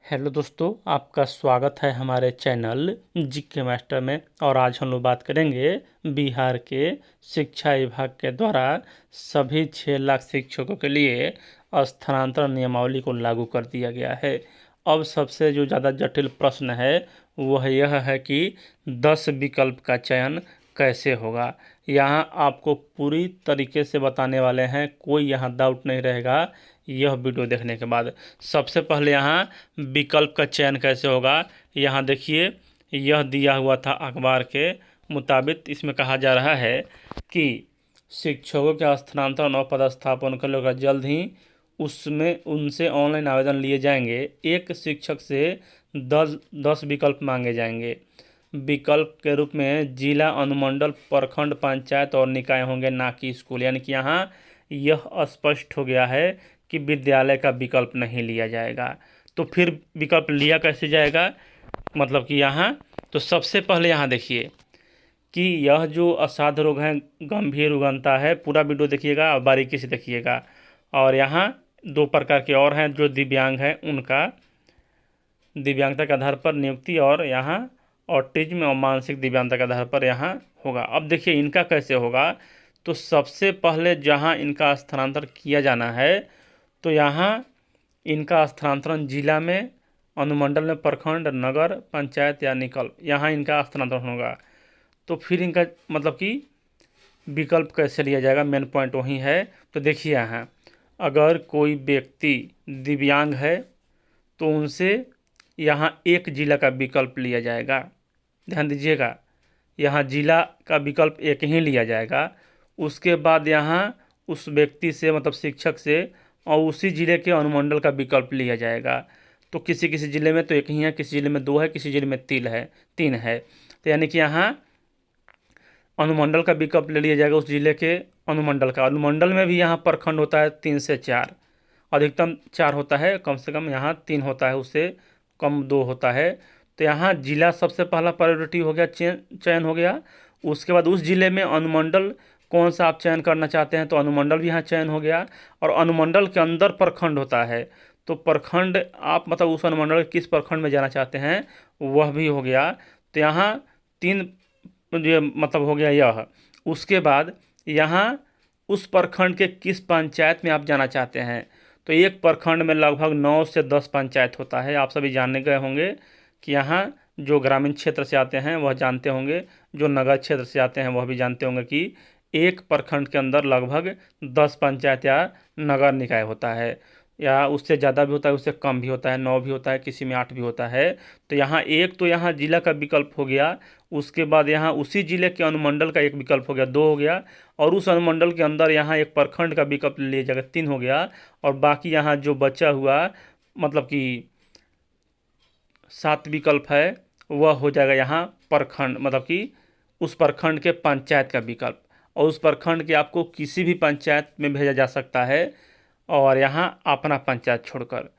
Hello दोस्तों, आपका स्वागत है हमारे चैनल जीके मास्टर में। और आज हम लोग बात करेंगे बिहार के शिक्षा विभाग के द्वारा सभी 6 लाख शिक्षकों के लिए स्थानांतरण नियमावली को लागू कर दिया गया है। अब सबसे जो ज़्यादा जटिल प्रश्न है वह यह है कि 10 विकल्प का चयन कैसे होगा। यहाँ आपको पूरी तरीके से बताने वाले हैं, कोई यहाँ डाउट नहीं रहेगा यह वीडियो देखने के बाद। सबसे पहले यहाँ विकल्प का चयन कैसे होगा, यहाँ देखिए यह दिया हुआ था अखबार के मुताबिक। इसमें कहा जा रहा है कि शिक्षकों के स्थानांतरण और पदस्थापन के लिए जल्द ही उसमें उनसे ऑनलाइन आवेदन लिए जाएंगे। एक शिक्षक से 10 विकल्प मांगे जाएंगे। विकल्प के रूप में जिला, अनुमंडल, प्रखंड, पंचायत और निकाय होंगे, ना कि स्कूल। यानी कि यहाँ यह स्पष्ट हो गया है कि विद्यालय का विकल्प नहीं लिया जाएगा। तो फिर विकल्प लिया कैसे जाएगा, मतलब कि यहाँ तो सबसे पहले यहाँ देखिए कि यह जो असाध्य रोग है, गंभीर उगनता है। पूरा वीडियो देखिएगा और बारीकी से देखिएगा। और यहाँ 2 प्रकार के और हैं, जो दिव्यांग हैं उनका दिव्यांगता के आधार पर नियुक्ति, और यहाँ ऑटिज्म और मानसिक दिव्यांगता के आधार पर यहाँ होगा। अब देखिए इनका कैसे होगा। तो सबसे पहले जहाँ इनका स्थानांतरण किया जाना है, तो यहाँ इनका स्थानांतरण जिला में, अनुमंडल में, प्रखंड, नगर पंचायत या निकल, यहाँ इनका स्थानांतरण होगा। तो फिर इनका मतलब कि विकल्प कैसे लिया जाएगा, मेन पॉइंट वही है। तो देखिए यहाँ अगर कोई व्यक्ति दिव्यांग है तो उनसे यहाँ एक जिला का विकल्प लिया जाएगा। ध्यान दीजिएगा, यहाँ जिला का विकल्प एक ही लिया जाएगा। उसके बाद यहाँ उस व्यक्ति से, मतलब शिक्षक से, और उसी ज़िले के अनुमंडल का विकल्प लिया जाएगा। तो किसी किसी ज़िले में तो एक ही है, किसी ज़िले में 2 है, किसी ज़िले में 3 है। तो यानी कि यहाँ अनुमंडल का विकल्प ले लिया जाएगा उस ज़िले के अनुमंडल का। अनुमंडल में भी यहाँ प्रखंड होता है 3 से 4, अधिकतम 4 होता है, कम से कम यहाँ 3 होता है, उससे कम 2 होता है। तो यहाँ जिला सबसे पहला प्रायोरिटी हो गया, चयन हो गया। उसके बाद उस ज़िले में अनुमंडल कौन सा आप चयन करना चाहते हैं, तो अनुमंडल भी यहाँ चयन हो गया। और अनुमंडल के अंदर प्रखंड होता है, तो प्रखंड आप मतलब उस अनुमंडल किस प्रखंड में जाना चाहते हैं वह भी हो गया। तो यहाँ 3 जो मतलब हो गया यह। उसके बाद यहाँ उस प्रखंड के किस पंचायत में आप जाना चाहते हैं। तो एक प्रखंड में लगभग 9 से 10 पंचायत होता है। आप सभी जानने गए होंगे कि यहाँ जो ग्रामीण क्षेत्र से आते हैं वह जानते होंगे, जो नगर क्षेत्र से आते हैं वह भी जानते होंगे कि एक प्रखंड के अंदर लगभग 10 पंचायत या नगर निकाय होता है, या उससे ज़्यादा भी होता है, उससे कम भी होता है, 9 भी होता है, किसी में 8 भी होता है। तो यहाँ एक तो यहाँ जिला का विकल्प हो गया। उसके बाद यहाँ उसी जिले के अनुमंडल का एक विकल्प हो गया, 2 हो गया। और उस अनुमंडल के अंदर यहाँ एक प्रखंड का विकल्प ले जाएगा, 3 हो गया। और बाकी यहाँ जो बचा हुआ मतलब कि 7 विकल्प है वह हो जाएगा यहाँ प्रखंड, मतलब कि उस प्रखंड के पंचायत का विकल्प। और उस प्रखंड के आपको किसी भी पंचायत में भेजा जा सकता है, और यहाँ अपना पंचायत छोड़कर।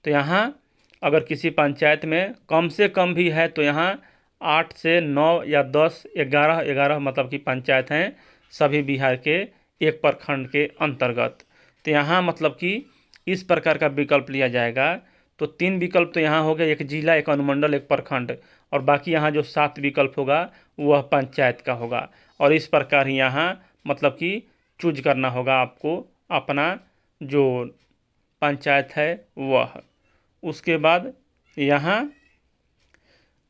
तो यहाँ अगर किसी पंचायत में कम से कम भी है तो यहाँ 8 से 9 या 10, 11 मतलब कि पंचायत हैं सभी बिहार के एक प्रखंड के अंतर्गत। तो यहाँ मतलब कि इस प्रकार का विकल्प लिया जाएगा। तो 3 विकल्प तो यहाँ हो गया, एक जिला, एक अनुमंडल, एक प्रखंड। और बाकी यहाँ जो 7 विकल्प होगा वह पंचायत का होगा। और इस प्रकार ही यहाँ मतलब कि चूज करना होगा आपको अपना जो पंचायत है वह। उसके बाद यहाँ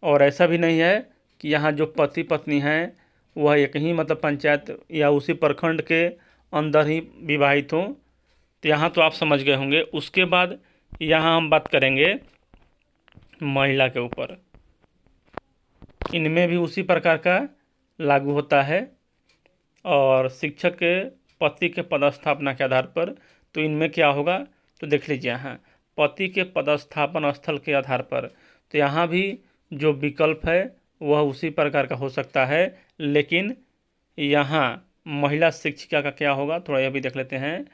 और ऐसा भी नहीं है कि यहाँ जो पति पत्नी हैं वह एक ही मतलब पंचायत या उसी प्रखंड के अंदर ही विवाहित हों। तो यहाँ तो आप समझ गए होंगे। उसके बाद यहाँ हम बात करेंगे महिला के ऊपर। इनमें भी उसी प्रकार का लागू होता है, और शिक्षक के पति के पदस्थापना के आधार पर। तो इनमें क्या होगा, तो देख लीजिए यहाँ पति के पदस्थापन स्थल के आधार पर। तो यहाँ भी जो विकल्प है वह उसी प्रकार का हो सकता है, लेकिन यहाँ महिला शिक्षिका का क्या होगा थोड़ा यह भी देख लेते हैं।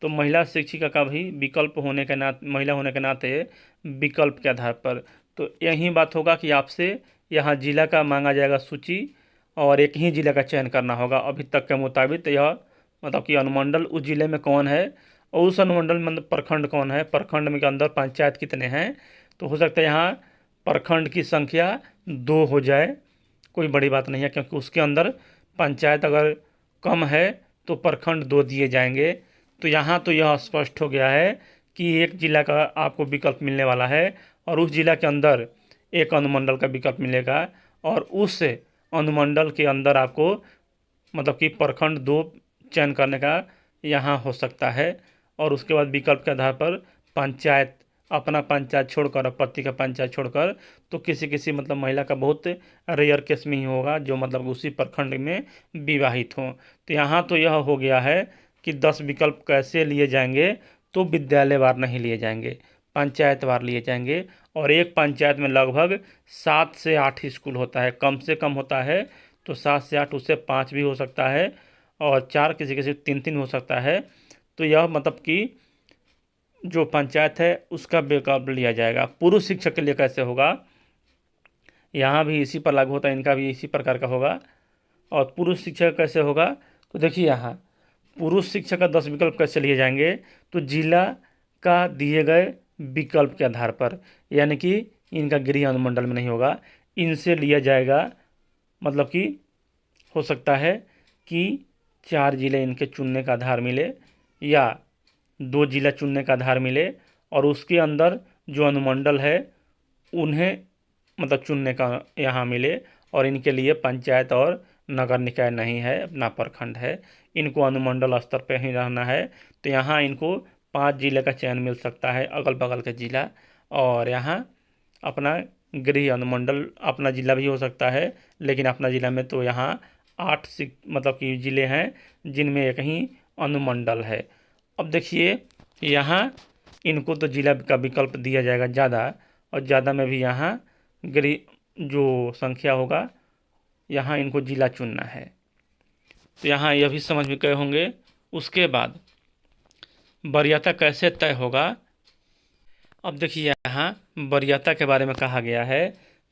तो महिला शिक्षिका का भी विकल्प होने के नाते, महिला होने के नाते विकल्प के आधार पर। तो यही बात होगा कि आपसे यहाँ जिला का मांगा जाएगा सूची, और एक ही जिले का चयन करना होगा अभी तक के मुताबिक। यह मतलब कि अनुमंडल उस जिले में कौन है, और उस अनुमंडल में प्रखंड कौन है, प्रखंड में के अंदर पंचायत कितने हैं। तो हो सकता है यहाँ प्रखंड की संख्या 2 हो जाए, कोई बड़ी बात नहीं है, क्योंकि उसके अंदर पंचायत अगर कम है तो प्रखंड 2 दिए जाएंगे। तो यहाँ तो यह स्पष्ट हो गया है कि एक जिला का आपको विकल्प मिलने वाला है और उस जिला के अंदर एक अनुमंडल का विकल्प मिलेगा और उस अनुमंडल के अंदर आपको मतलब कि प्रखंड 2 चयन करने का यहाँ हो सकता है। और उसके बाद विकल्प के आधार पर पंचायत, अपना पंचायत छोड़कर, पति का पंचायत छोड़कर, तो किसी किसी मतलब महिला का बहुत रेयर केस में ही होगा जो मतलब उसी प्रखंड में विवाहित हो। तो यहाँ तो यह हो गया है कि 10 विकल्प कैसे लिए जाएंगे, तो विद्यालय वार नहीं लिए जाएंगे, पंचायत वार लिए जाएंगे। और एक पंचायत में लगभग 7 से 8 स्कूल होता है, कम से कम होता है तो 7 से 8, उससे 5 भी हो सकता है और 4, किसी किसी 3 हो सकता है। तो यह मतलब कि जो पंचायत है उसका विकल्प लिया जाएगा। पुरुष शिक्षक के लिए कैसे होगा, यहाँ भी इसी पर लागू होता है, इनका भी इसी प्रकार का होगा। और पुरुष शिक्षक कैसे होगा, तो देखिए यहाँ पुरुष शिक्षक का 10 विकल्प कैसे लिए जाएंगे, तो जिला का दिए गए विकल्प के आधार पर, यानी कि इनका गृह अनुमंडल में नहीं होगा, इनसे लिया जाएगा। मतलब कि हो सकता है कि 4 जिले इनके चुनने का आधार मिले या 2 जिला चुनने का आधार मिले और उसके अंदर जो अनुमंडल है उन्हें मतलब चुनने का यहाँ मिले। और इनके लिए पंचायत और नगर निकाय नहीं है, अपना प्रखंड है, इनको अनुमंडल स्तर पर ही रहना है। तो यहाँ इनको 5 जिले का चयन मिल सकता है, अगल बगल के जिला। और यहाँ अपना गृह अनुमंडल, अपना जिला भी हो सकता है, लेकिन अपना जिला में तो यहाँ 8 मतलब कि जिले हैं जिनमें एक ही अनुमंडल है। अब देखिए यहाँ इनको तो जिला का विकल्प दिया जाएगा ज़्यादा, और ज़्यादा में भी यहाँ गृह जो संख्या होगा यहाँ इनको जिला चुनना है। तो यहाँ यह भी समझ में गए होंगे। उसके बाद वरीयता कैसे तय होगा। अब देखिए यहाँ वरीयता के बारे में कहा गया है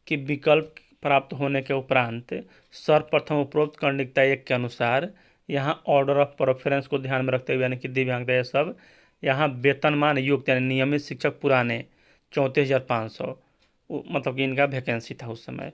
कि विकल्प प्राप्त होने के उपरांत सर्वप्रथम उपरोक्त खंडिका 1 के अनुसार यहाँ ऑर्डर ऑफ प्रेफरेंस को ध्यान में रखते हुए, यानी कि दिव्यांगता ये सब, यहाँ वेतनमान युक्त यानी नियमित शिक्षक पुराने 34,500 मतलब कि इनका वैकेंसी था उस समय।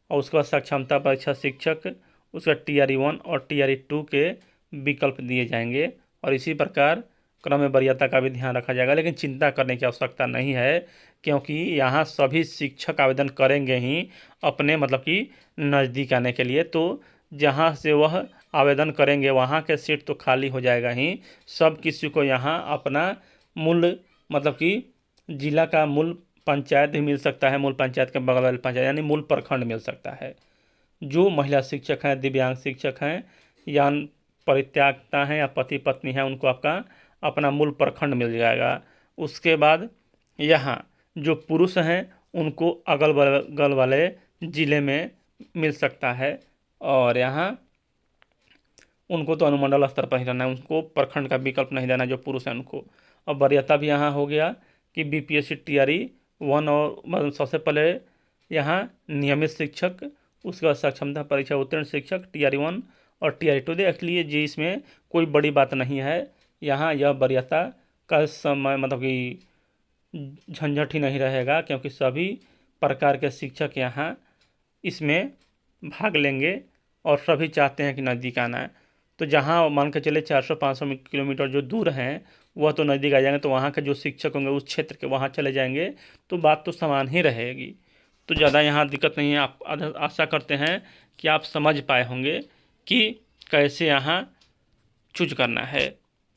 और उसके बाद सक्षमता परीक्षा शिक्षक, उसका TRE 1 और TRE 2 के विकल्प दिए जाएंगे। और इसी प्रकार क्रम में वरीयता का भी ध्यान रखा जाएगा, लेकिन चिंता करने की आवश्यकता नहीं है, क्योंकि यहाँ सभी शिक्षक आवेदन करेंगे ही अपने मतलब कि नज़दीक आने के लिए। तो जहाँ से वह आवेदन करेंगे वहाँ के सीट तो खाली हो जाएगा ही, सब किसी को यहाँ अपना मूल मतलब कि जिला का मूल पंचायत भी मिल सकता है, मूल पंचायत के बगल वाले पंचायत यानी मूल प्रखंड मिल सकता है। जो महिला शिक्षक हैं, दिव्यांग शिक्षक हैं या परित्यागता हैं या पति पत्नी हैं, उनको आपका अपना मूल प्रखंड मिल जाएगा। उसके बाद यहाँ जो पुरुष हैं उनको अगल बगल वाले ज़िले में मिल सकता है और यहाँ उनको तो अनुमंडल स्तर पर ही रहना है, उनको प्रखंड का विकल्प नहीं देना जो पुरुष हैं उनको। अब वरीयता भी यहाँ हो गया कि BPSC TRE 1 और मतलब सबसे पहले यहाँ नियमित शिक्षक, उसके बाद सक्षमता परीक्षा उत्तीर्ण शिक्षक TRE 1 और TRE 2 देख लिए जी। इसमें कोई बड़ी बात नहीं है, यहाँ यह वरीयता का समय मतलब कि झंझट ही नहीं रहेगा, क्योंकि सभी प्रकार के शिक्षक यहाँ इसमें भाग लेंगे और सभी चाहते हैं कि नज़दीक आना है। तो जहाँ मान के चले 400-500 किलोमीटर जो दूर हैं वह तो नज़दीक आ जाएंगे, तो वहाँ के जो शिक्षक होंगे उस क्षेत्र के वहाँ चले जाएंगे, तो बात तो समान ही रहेगी। तो ज़्यादा यहाँ दिक्कत नहीं है। आप आशा करते हैं कि आप समझ पाए होंगे कि कैसे यहाँ चूज करना है।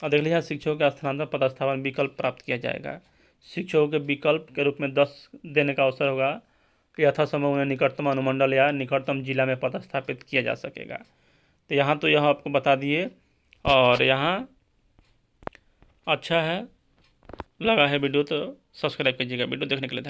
और देख लीजिए शिक्षकों के स्थानांतरण पदस्थापन विकल्प प्राप्त किया जाएगा। शिक्षकों के विकल्प के रूप में 10 देने का अवसर होगा कि यथासंभव उन्हें निकटतम अनुमंडल या निकटतम जिला में पदस्थापित किया जा सकेगा। तो यहाँ तो यह आपको बता दिए। और यहाँ अच्छा है लगा है वीडियो तो सब्सक्राइब कीजिएगा। वीडियो देखने के लिए धन्यवाद।